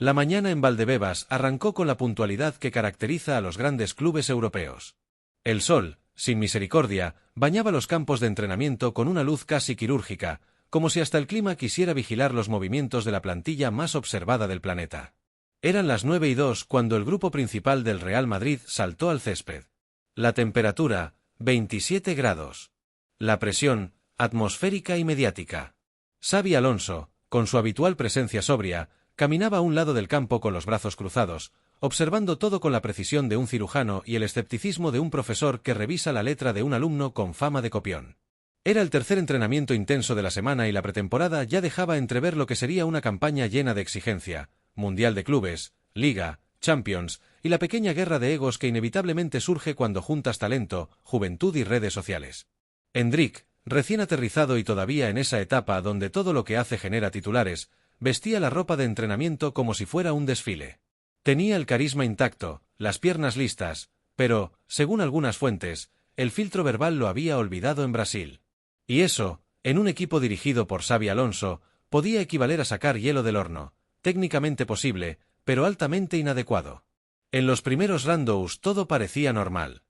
La mañana en Valdebebas arrancó con la puntualidad que caracteriza a los grandes clubes europeos. El sol, sin misericordia, bañaba los campos de entrenamiento con una luz casi quirúrgica, como si hasta el clima quisiera vigilar los movimientos de la plantilla más observada del planeta. Eran las 9:02 cuando el grupo principal del Real Madrid saltó al césped. La temperatura, 27 grados. La presión, atmosférica y mediática. Xabi Alonso, con su habitual presencia sobria, caminaba a un lado del campo con los brazos cruzados, observando todo con la precisión de un cirujano y el escepticismo de un profesor que revisa la letra de un alumno con fama de copión. Era el tercer entrenamiento intenso de la semana y la pretemporada ya dejaba entrever lo que sería una campaña llena de exigencia, Mundial de Clubes, Liga, Champions, y la pequeña guerra de egos que inevitablemente surge cuando juntas talento, juventud y redes sociales. Endrick, recién aterrizado y todavía en esa etapa donde todo lo que hace genera titulares, vestía la ropa de entrenamiento como si fuera un desfile. Tenía el carisma intacto, las piernas listas, pero, según algunas fuentes, el filtro verbal lo había olvidado en Brasil. Y eso, en un equipo dirigido por Xabi Alonso, podía equivaler a sacar hielo del horno, técnicamente posible, pero altamente inadecuado. En los primeros randous todo parecía normal.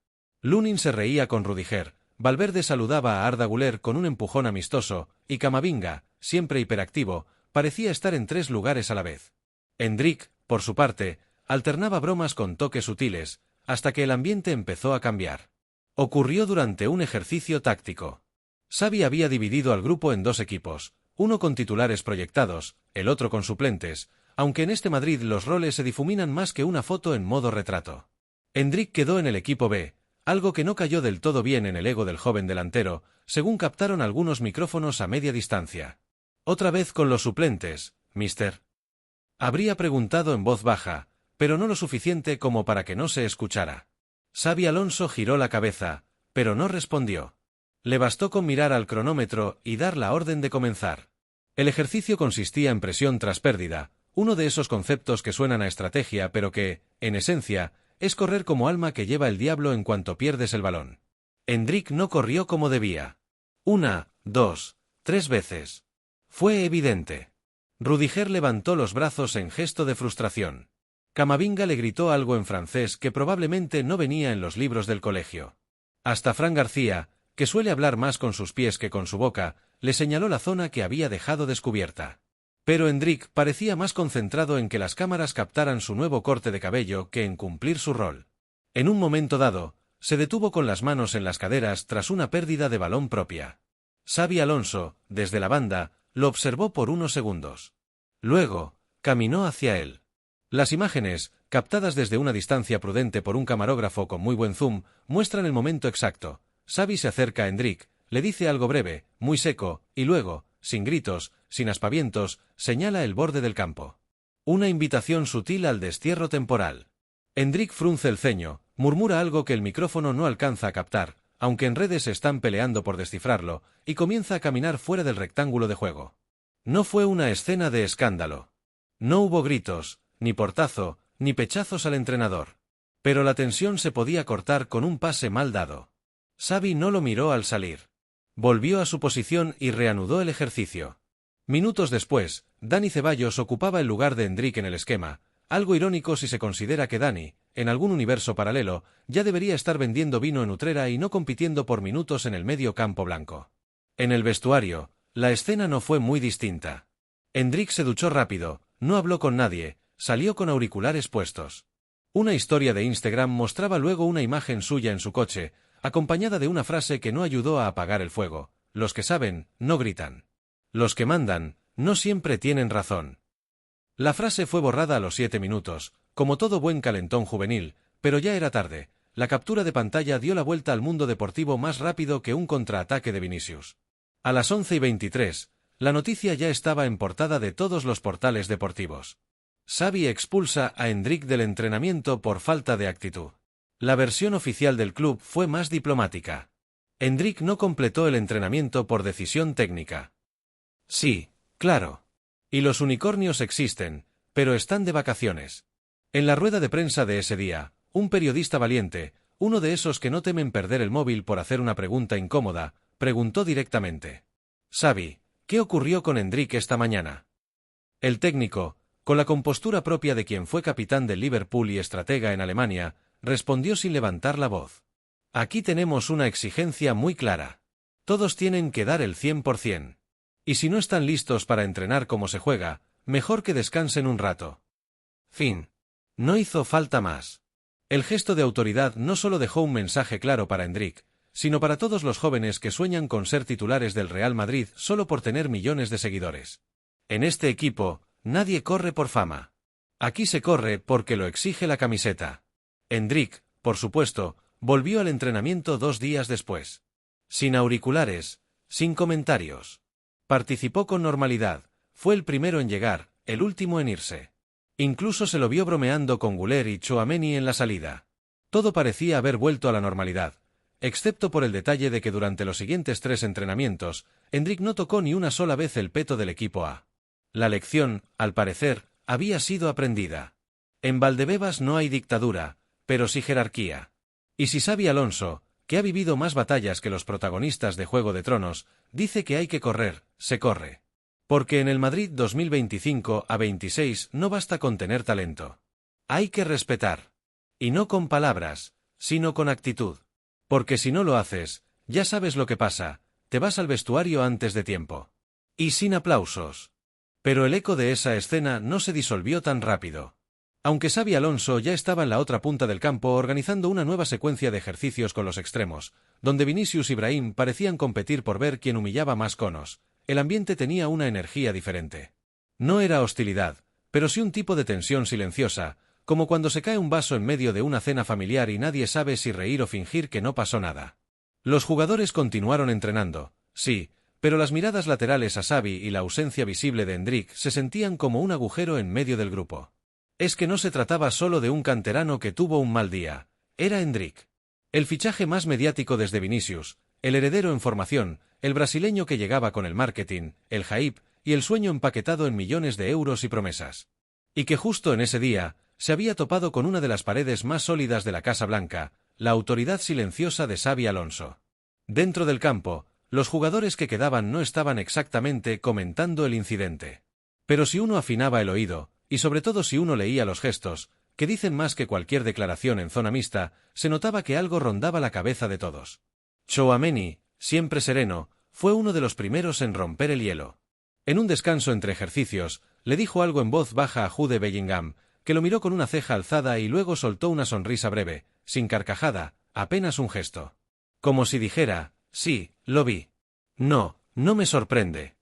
Lunin se reía con Rudiger, Valverde saludaba a Arda Güler con un empujón amistoso, y Camavinga, siempre hiperactivo, parecía estar en 3 lugares a la vez. Endrick, por su parte, alternaba bromas con toques sutiles, hasta que el ambiente empezó a cambiar. Ocurrió durante un ejercicio táctico. Xabi había dividido al grupo en 2 equipos, uno con titulares proyectados, el otro con suplentes, aunque en este Madrid los roles se difuminan más que una foto en modo retrato. Endrick quedó en el equipo B, algo que no cayó del todo bien en el ego del joven delantero, según captaron algunos micrófonos a media distancia. Otra vez con los suplentes, mister. Habría preguntado en voz baja, pero no lo suficiente como para que no se escuchara. Xabi Alonso giró la cabeza, pero no respondió. Le bastó con mirar al cronómetro y dar la orden de comenzar. El ejercicio consistía en presión tras pérdida, uno de esos conceptos que suenan a estrategia pero que, en esencia, es correr como alma que lleva el diablo en cuanto pierdes el balón. Endrick no corrió como debía. 1, 2, 3 veces. Fue evidente. Rudiger levantó los brazos en gesto de frustración. Camavinga le gritó algo en francés que probablemente no venía en los libros del colegio. Hasta Fran García, que suele hablar más con sus pies que con su boca, le señaló la zona que había dejado descubierta. Pero Endrick parecía más concentrado en que las cámaras captaran su nuevo corte de cabello que en cumplir su rol. En un momento dado, se detuvo con las manos en las caderas tras una pérdida de balón propia. Xabi Alonso, desde la banda, lo observó por unos segundos. Luego, caminó hacia él. Las imágenes, captadas desde una distancia prudente por un camarógrafo con muy buen zoom, muestran el momento exacto. Xabi se acerca a Endrick, le dice algo breve, muy seco, y luego, sin gritos, sin aspavientos, señala el borde del campo. Una invitación sutil al destierro temporal. Endrick frunce el ceño, murmura algo que el micrófono no alcanza a captar, aunque en redes se están peleando por descifrarlo, y comienza a caminar fuera del rectángulo de juego. No fue una escena de escándalo. No hubo gritos, ni portazo, ni pechazos al entrenador. Pero la tensión se podía cortar con un pase mal dado. Xabi no lo miró al salir. Volvió a su posición y reanudó el ejercicio. Minutos después, Dani Ceballos ocupaba el lugar de Endrick en el esquema, algo irónico si se considera que Dani, en algún universo paralelo, ya debería estar vendiendo vino en Utrera y no compitiendo por minutos en el medio campo blanco. En el vestuario, la escena no fue muy distinta. Endrick se duchó rápido, no habló con nadie, salió con auriculares puestos. Una historia de Instagram mostraba luego una imagen suya en su coche, acompañada de una frase que no ayudó a apagar el fuego: los que saben, no gritan. Los que mandan, no siempre tienen razón. La frase fue borrada a los 7 minutos, como todo buen calentón juvenil, pero ya era tarde. La captura de pantalla dio la vuelta al mundo deportivo más rápido que un contraataque de Vinicius. A las 11:23, la noticia ya estaba en portada de todos los portales deportivos. Xabi expulsa a Endrick del entrenamiento por falta de actitud. La versión oficial del club fue más diplomática. Endrick no completó el entrenamiento por decisión técnica. Sí, claro. Y los unicornios existen, pero están de vacaciones. En la rueda de prensa de ese día, un periodista valiente, uno de esos que no temen perder el móvil por hacer una pregunta incómoda, preguntó directamente: Xabi, ¿qué ocurrió con Endrick esta mañana? El técnico, Con la compostura propia de quien fue capitán del Liverpool y estratega en Alemania, respondió sin levantar la voz. Aquí tenemos una exigencia muy clara. Todos tienen que dar el 100%. Y si no están listos para entrenar como se juega, mejor que descansen un rato. Fin. No hizo falta más. El gesto de autoridad no solo dejó un mensaje claro para Endrick, sino para todos los jóvenes que sueñan con ser titulares del Real Madrid solo por tener millones de seguidores. En este equipo, nadie corre por fama. Aquí se corre porque lo exige la camiseta. Endrick, por supuesto, volvió al entrenamiento 2 días después. Sin auriculares, sin comentarios. Participó con normalidad, fue el primero en llegar, el último en irse. Incluso se lo vio bromeando con Güler y Tchouaméni en la salida. Todo parecía haber vuelto a la normalidad, excepto por el detalle de que durante los siguientes 3 entrenamientos, Endrick no tocó ni una sola vez el peto del equipo A. La lección, al parecer, había sido aprendida. En Valdebebas no hay dictadura, pero sí jerarquía. Y si Xabi Alonso, que ha vivido más batallas que los protagonistas de Juego de Tronos, dice que hay que correr, se corre. Porque en el Madrid 2025-26 no basta con tener talento. Hay que respetar. Y no con palabras, sino con actitud. Porque si no lo haces, ya sabes lo que pasa, te vas al vestuario antes de tiempo. Y sin aplausos. Pero el eco de esa escena no se disolvió tan rápido. Aunque Xabi Alonso ya estaba en la otra punta del campo organizando una nueva secuencia de ejercicios con los extremos, donde Vinicius y Brahim parecían competir por ver quién humillaba más conos, el ambiente tenía una energía diferente. No era hostilidad, pero sí un tipo de tensión silenciosa, como cuando se cae un vaso en medio de una cena familiar y nadie sabe si reír o fingir que no pasó nada. Los jugadores continuaron entrenando, sí, pero las miradas laterales a Xabi y la ausencia visible de Endrick se sentían como un agujero en medio del grupo. Es que no se trataba solo de un canterano que tuvo un mal día, era Endrick. El fichaje más mediático desde Vinicius, el heredero en formación, el brasileño que llegaba con el marketing, el hype y el sueño empaquetado en millones de euros y promesas. Y que justo en ese día, se había topado con una de las paredes más sólidas de la Casa Blanca, la autoridad silenciosa de Xabi Alonso. Dentro del campo, los jugadores que quedaban no estaban exactamente comentando el incidente. Pero si uno afinaba el oído, y sobre todo si uno leía los gestos, que dicen más que cualquier declaración en zona mixta, se notaba que algo rondaba la cabeza de todos. Tchouaméni, siempre sereno, fue uno de los primeros en romper el hielo. En un descanso entre ejercicios, le dijo algo en voz baja a Jude Bellingham, que lo miró con una ceja alzada y luego soltó una sonrisa breve, sin carcajada, apenas un gesto. Como si dijera, sí, lo vi. No, no me sorprende.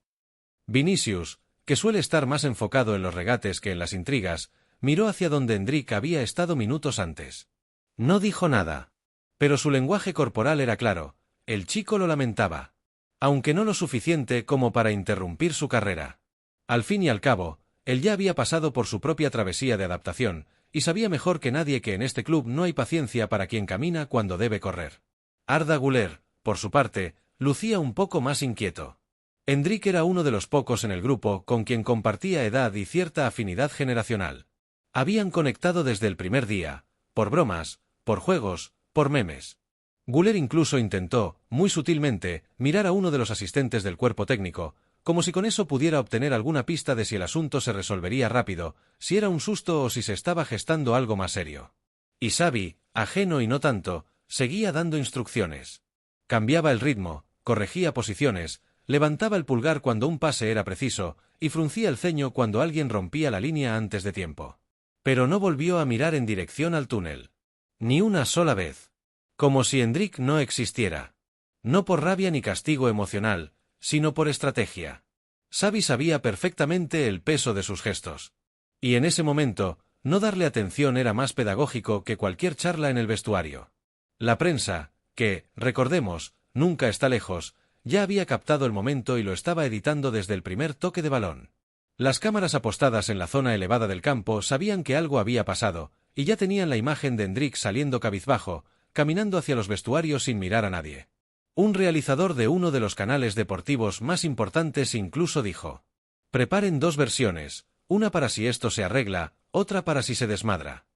Vinicius, que suele estar más enfocado en los regates que en las intrigas, miró hacia donde Endrick había estado minutos antes. No dijo nada. Pero su lenguaje corporal era claro, el chico lo lamentaba. Aunque no lo suficiente como para interrumpir su carrera. Al fin y al cabo, él ya había pasado por su propia travesía de adaptación, y sabía mejor que nadie que en este club no hay paciencia para quien camina cuando debe correr. Arda Güler, por su parte, lucía un poco más inquieto. Endrick era uno de los pocos en el grupo con quien compartía edad y cierta afinidad generacional. Habían conectado desde el primer día, por bromas, por juegos, por memes. Güler incluso intentó, muy sutilmente, mirar a uno de los asistentes del cuerpo técnico, como si con eso pudiera obtener alguna pista de si el asunto se resolvería rápido, si era un susto o si se estaba gestando algo más serio. Y Xabi, ajeno y no tanto, seguía dando instrucciones. Cambiaba el ritmo, corregía posiciones, levantaba el pulgar cuando un pase era preciso, y fruncía el ceño cuando alguien rompía la línea antes de tiempo. Pero no volvió a mirar en dirección al túnel. Ni una sola vez. Como si Endrick no existiera. No por rabia ni castigo emocional, sino por estrategia. Xabi sabía perfectamente el peso de sus gestos. Y en ese momento, no darle atención era más pedagógico que cualquier charla en el vestuario. La prensa, que, recordemos, nunca está lejos, ya había captado el momento y lo estaba editando desde el primer toque de balón. Las cámaras apostadas en la zona elevada del campo sabían que algo había pasado, y ya tenían la imagen de Endrick saliendo cabizbajo, caminando hacia los vestuarios sin mirar a nadie. Un realizador de uno de los canales deportivos más importantes incluso dijo: preparen 2 versiones, una para si esto se arregla, otra para si se desmadra.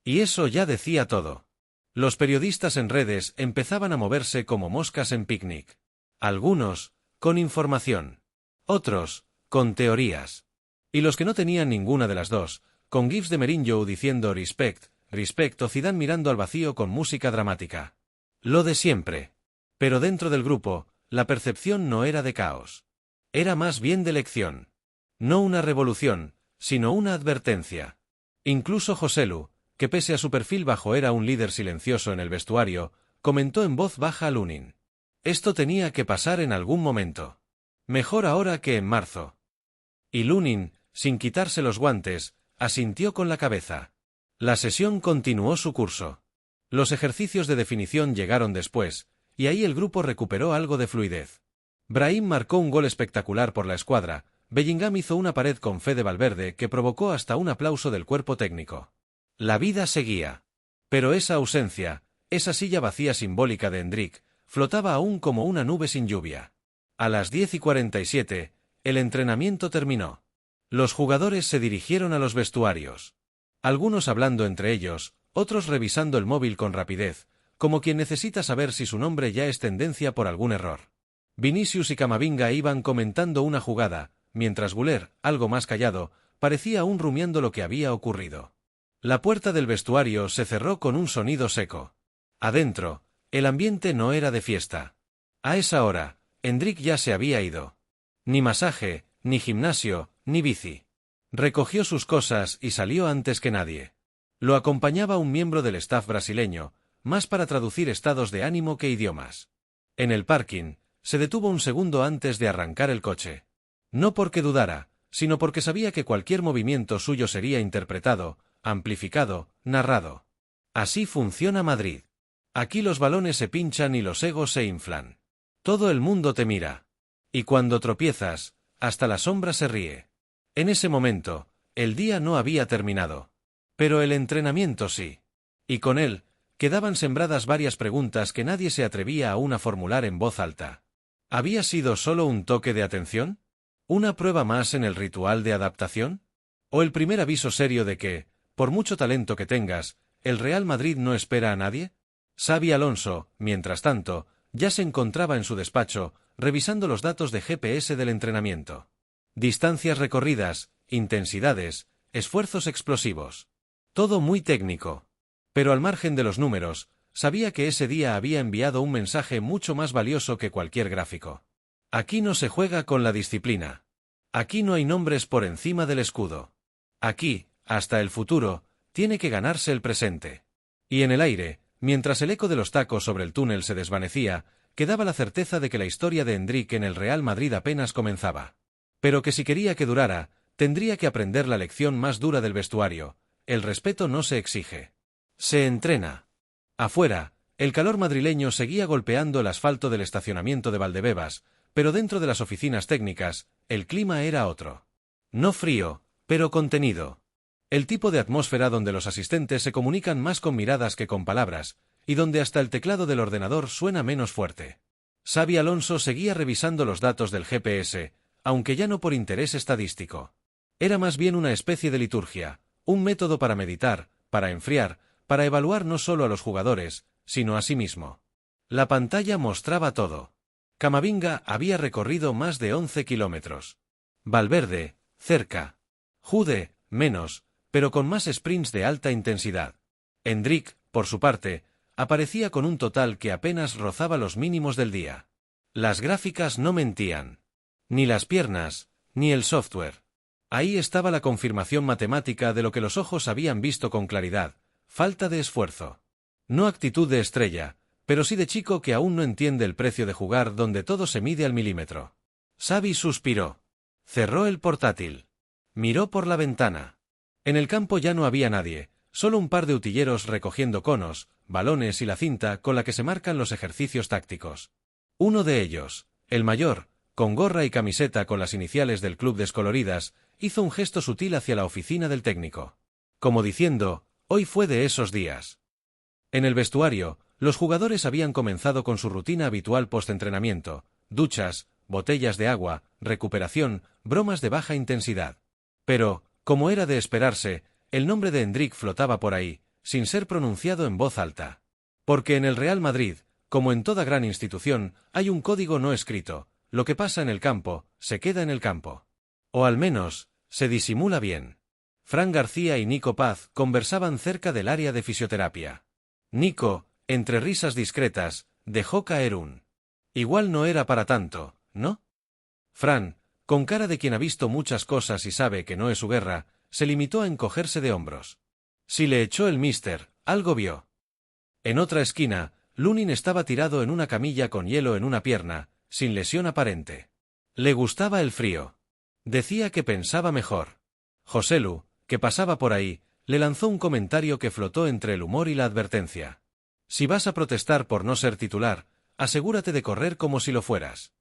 Y eso ya decía todo. Los periodistas en redes empezaban a moverse como moscas en picnic. Algunos, con información. Otros, con teorías. Y los que no tenían ninguna de las dos, con gifs de Mourinho diciendo respect, respect o Zidane mirando al vacío con música dramática. Lo de siempre. Pero dentro del grupo, la percepción no era de caos. Era más bien de lección. No una revolución, sino una advertencia. Incluso Joselu, que pese a su perfil bajo era un líder silencioso en el vestuario, comentó en voz baja a Lunin. Esto tenía que pasar en algún momento. Mejor ahora que en marzo. Y Lunin, sin quitarse los guantes, asintió con la cabeza. La sesión continuó su curso. Los ejercicios de definición llegaron después, y ahí el grupo recuperó algo de fluidez. Brahim marcó un gol espectacular por la escuadra, Bellingham hizo una pared con fe de Valverde que provocó hasta un aplauso del cuerpo técnico. La vida seguía. Pero esa ausencia, esa silla vacía simbólica de Endrick, flotaba aún como una nube sin lluvia. A las 10:47, el entrenamiento terminó. Los jugadores se dirigieron a los vestuarios. Algunos hablando entre ellos, otros revisando el móvil con rapidez, como quien necesita saber si su nombre ya es tendencia por algún error. Vinicius y Camavinga iban comentando una jugada, mientras Güler, algo más callado, parecía aún rumiando lo que había ocurrido. La puerta del vestuario se cerró con un sonido seco. Adentro, el ambiente no era de fiesta. A esa hora, Endrick ya se había ido. Ni masaje, ni gimnasio, ni bici. Recogió sus cosas y salió antes que nadie. Lo acompañaba un miembro del staff brasileño, más para traducir estados de ánimo que idiomas. En el parking, se detuvo un segundo antes de arrancar el coche. No porque dudara, sino porque sabía que cualquier movimiento suyo sería interpretado, amplificado, narrado. Así funciona Madrid. Aquí los balones se pinchan y los egos se inflan. Todo el mundo te mira. Y cuando tropiezas, hasta la sombra se ríe. En ese momento, el día no había terminado. Pero el entrenamiento sí. Y con él, quedaban sembradas varias preguntas que nadie se atrevía aún a formular en voz alta. ¿Había sido solo un toque de atención? ¿Una prueba más en el ritual de adaptación? ¿O el primer aviso serio de que, por mucho talento que tengas, el Real Madrid no espera a nadie? Xabi Alonso, mientras tanto, ya se encontraba en su despacho, revisando los datos de GPS del entrenamiento. Distancias recorridas, intensidades, esfuerzos explosivos. Todo muy técnico. Pero al margen de los números, sabía que ese día había enviado un mensaje mucho más valioso que cualquier gráfico. Aquí no se juega con la disciplina. Aquí no hay nombres por encima del escudo. Aquí, hasta el futuro, tiene que ganarse el presente. Y en el aire, mientras el eco de los tacos sobre el túnel se desvanecía, quedaba la certeza de que la historia de Endrick en el Real Madrid apenas comenzaba. Pero que si quería que durara, tendría que aprender la lección más dura del vestuario: el respeto no se exige. Se entrena. Afuera, el calor madrileño seguía golpeando el asfalto del estacionamiento de Valdebebas, pero dentro de las oficinas técnicas, el clima era otro. No frío, pero contenido. El tipo de atmósfera donde los asistentes se comunican más con miradas que con palabras, y donde hasta el teclado del ordenador suena menos fuerte. Xabi Alonso seguía revisando los datos del GPS, aunque ya no por interés estadístico. Era más bien una especie de liturgia, un método para meditar, para enfriar, para evaluar no solo a los jugadores, sino a sí mismo. La pantalla mostraba todo. Camavinga había recorrido más de 11 kilómetros. Valverde, cerca. Jude, menos, pero con más sprints de alta intensidad. Endrick, por su parte, aparecía con un total que apenas rozaba los mínimos del día. Las gráficas no mentían. Ni las piernas, ni el software. Ahí estaba la confirmación matemática de lo que los ojos habían visto con claridad: falta de esfuerzo. No actitud de estrella, pero sí de chico que aún no entiende el precio de jugar donde todo se mide al milímetro. Xabi suspiró. Cerró el portátil. Miró por la ventana. En el campo ya no había nadie, solo un par de utilleros recogiendo conos, balones y la cinta con la que se marcan los ejercicios tácticos. Uno de ellos, el mayor, con gorra y camiseta con las iniciales del club descoloridas, hizo un gesto sutil hacia la oficina del técnico. Como diciendo: hoy fue de esos días. En el vestuario, los jugadores habían comenzado con su rutina habitual post-entrenamiento: duchas, botellas de agua, recuperación, bromas de baja intensidad. Pero, como era de esperarse, el nombre de Endrick flotaba por ahí, sin ser pronunciado en voz alta. Porque en el Real Madrid, como en toda gran institución, hay un código no escrito: lo que pasa en el campo, se queda en el campo. O al menos, Se disimula bien. Fran García y Nico Paz conversaban cerca del área de fisioterapia. Nico, entre risas discretas, dejó caer un: igual no era para tanto, ¿no? Fran, con cara de quien ha visto muchas cosas y sabe que no es su guerra, se limitó a encogerse de hombros. Si le echó el mister, algo vio. En otra esquina, Lunin estaba tirado en una camilla con hielo en una pierna, sin lesión aparente. Le gustaba el frío. Decía que pensaba mejor. Joselu, que pasaba por ahí, le lanzó un comentario que flotó entre el humor y la advertencia. Si vas a protestar por no ser titular, asegúrate de correr como si lo fueras.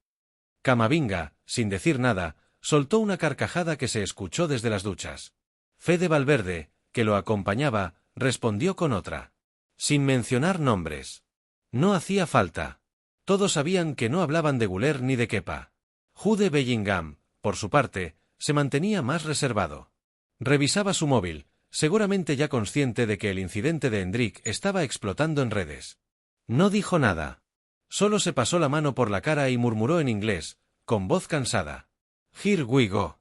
Camavinga, sin decir nada, soltó una carcajada que se escuchó desde las duchas. Fede Valverde, que lo acompañaba, respondió con otra. Sin mencionar nombres. No hacía falta. Todos sabían que no hablaban de Güler ni de Kepa. Jude Bellingham, por su parte, se mantenía más reservado. Revisaba su móvil, seguramente ya consciente de que el incidente de Endrick estaba explotando en redes. No dijo nada. Solo se pasó la mano por la cara y murmuró en inglés, con voz cansada. Here we go.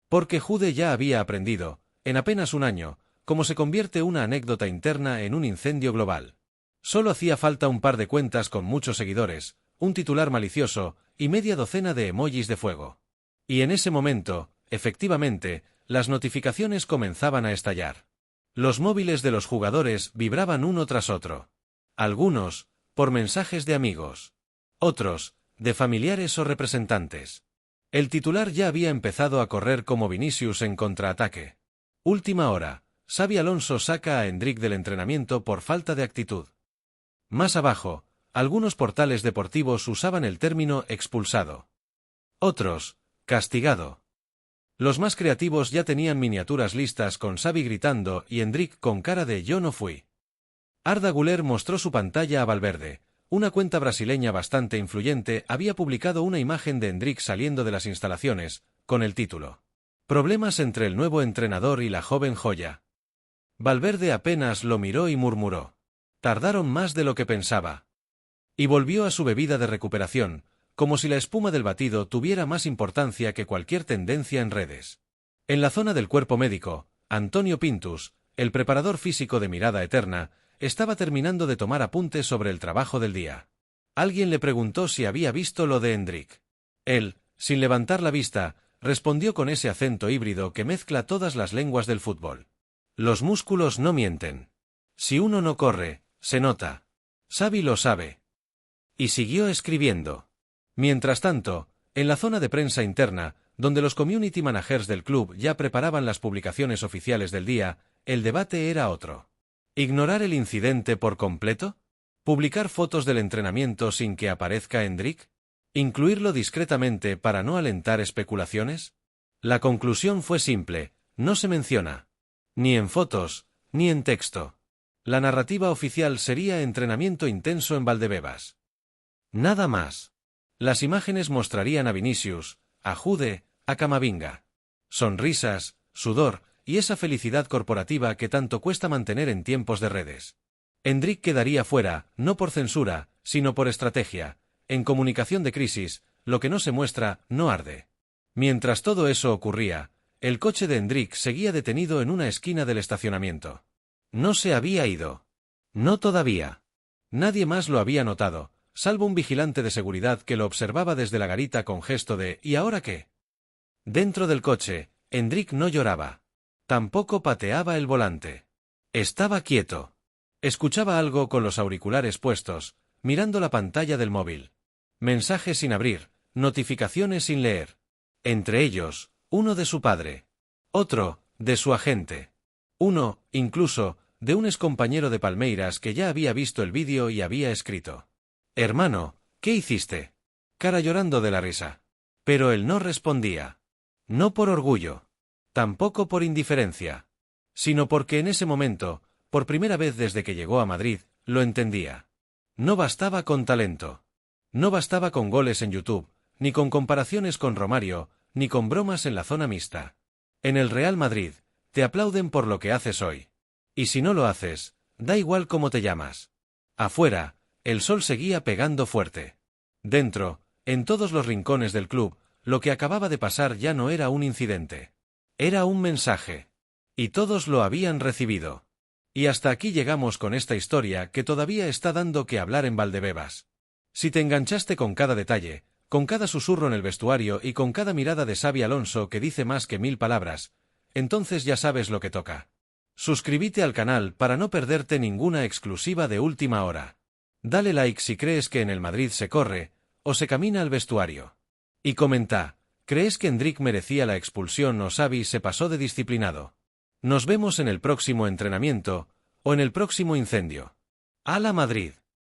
Porque Jude ya había aprendido, en apenas un año, cómo se convierte una anécdota interna en un incendio global. Solo hacía falta un par de cuentas con muchos seguidores, un titular malicioso y media docena de emojis de fuego. Y en ese momento, efectivamente, las notificaciones comenzaban a estallar. Los móviles de los jugadores vibraban uno tras otro. Algunos, por mensajes de amigos. Otros, de familiares o representantes. El titular ya había empezado a correr como Vinicius en contraataque. Última hora, Xabi Alonso saca a Endrick del entrenamiento por falta de actitud. Más abajo, algunos portales deportivos usaban el término expulsado. Otros, castigado. Los más creativos ya tenían miniaturas listas con Xabi gritando y Endrick con cara de yo no fui. Arda Güler mostró su pantalla a Valverde. Una cuenta brasileña bastante influyente había publicado una imagen de Endrick saliendo de las instalaciones, con el título: Problemas entre el nuevo entrenador y la joven joya. Valverde apenas lo miró y murmuró: tardaron más de lo que pensaba. Y volvió a su bebida de recuperación, como si la espuma del batido tuviera más importancia que cualquier tendencia en redes. En la zona del cuerpo médico, Antonio Pintus, el preparador físico de mirada eterna, estaba terminando de tomar apuntes sobre el trabajo del día. Alguien le preguntó si había visto lo de Endrick. Él, sin levantar la vista, respondió con ese acento híbrido que mezcla todas las lenguas del fútbol. Los músculos no mienten. Si uno no corre, se nota. Xabi lo sabe. Y siguió escribiendo. Mientras tanto, en la zona de prensa interna, donde los community managers del club ya preparaban las publicaciones oficiales del día, el debate era otro. ¿Ignorar el incidente por completo? ¿Publicar fotos del entrenamiento sin que aparezca Endrick? ¿Incluirlo discretamente para no alentar especulaciones? La conclusión fue simple: no se menciona. Ni en fotos, ni en texto. La narrativa oficial sería entrenamiento intenso en Valdebebas. Nada más. Las imágenes mostrarían a Vinicius, a Jude, a Camavinga. Sonrisas, sudor y esa felicidad corporativa que tanto cuesta mantener en tiempos de redes. Endrick quedaría fuera, no por censura, sino por estrategia. En comunicación de crisis, lo que no se muestra, no arde. Mientras todo eso ocurría, el coche de Endrick seguía detenido en una esquina del estacionamiento. No se había ido. No todavía. Nadie más lo había notado, salvo un vigilante de seguridad que lo observaba desde la garita con gesto de ¿y ahora qué? Dentro del coche, Endrick no lloraba. Tampoco pateaba el volante. Estaba quieto. Escuchaba algo con los auriculares puestos, mirando la pantalla del móvil. Mensajes sin abrir, notificaciones sin leer. Entre ellos, uno de su padre. Otro, de su agente. Uno, incluso, de un excompañero de Palmeiras que ya había visto el vídeo y había escrito: «Hermano, ¿qué hiciste?». Cara llorando de la risa. Pero él no respondía. No por orgullo. Tampoco por indiferencia. Sino porque en ese momento, por primera vez desde que llegó a Madrid, lo entendía. No bastaba con talento. No bastaba con goles en YouTube, ni con comparaciones con Romario, ni con bromas en la zona mixta. En el Real Madrid, te aplauden por lo que haces hoy. Y si no lo haces, da igual cómo te llamas. Afuera, el sol seguía pegando fuerte. Dentro, en todos los rincones del club, lo que acababa de pasar ya no era un incidente. Era un mensaje. Y todos lo habían recibido. Y hasta aquí llegamos con esta historia que todavía está dando que hablar en Valdebebas. Si te enganchaste con cada detalle, con cada susurro en el vestuario y con cada mirada de Xabi Alonso que dice más que 1000 palabras, entonces ya sabes lo que toca. Suscríbete al canal para no perderte ninguna exclusiva de última hora. Dale like si crees que en el Madrid se corre, o se camina al vestuario. Y comenta, ¿crees que Endrick merecía la expulsión o Xabi se pasó de disciplinado? Nos vemos en el próximo entrenamiento, o en el próximo incendio. ¡Hala Madrid!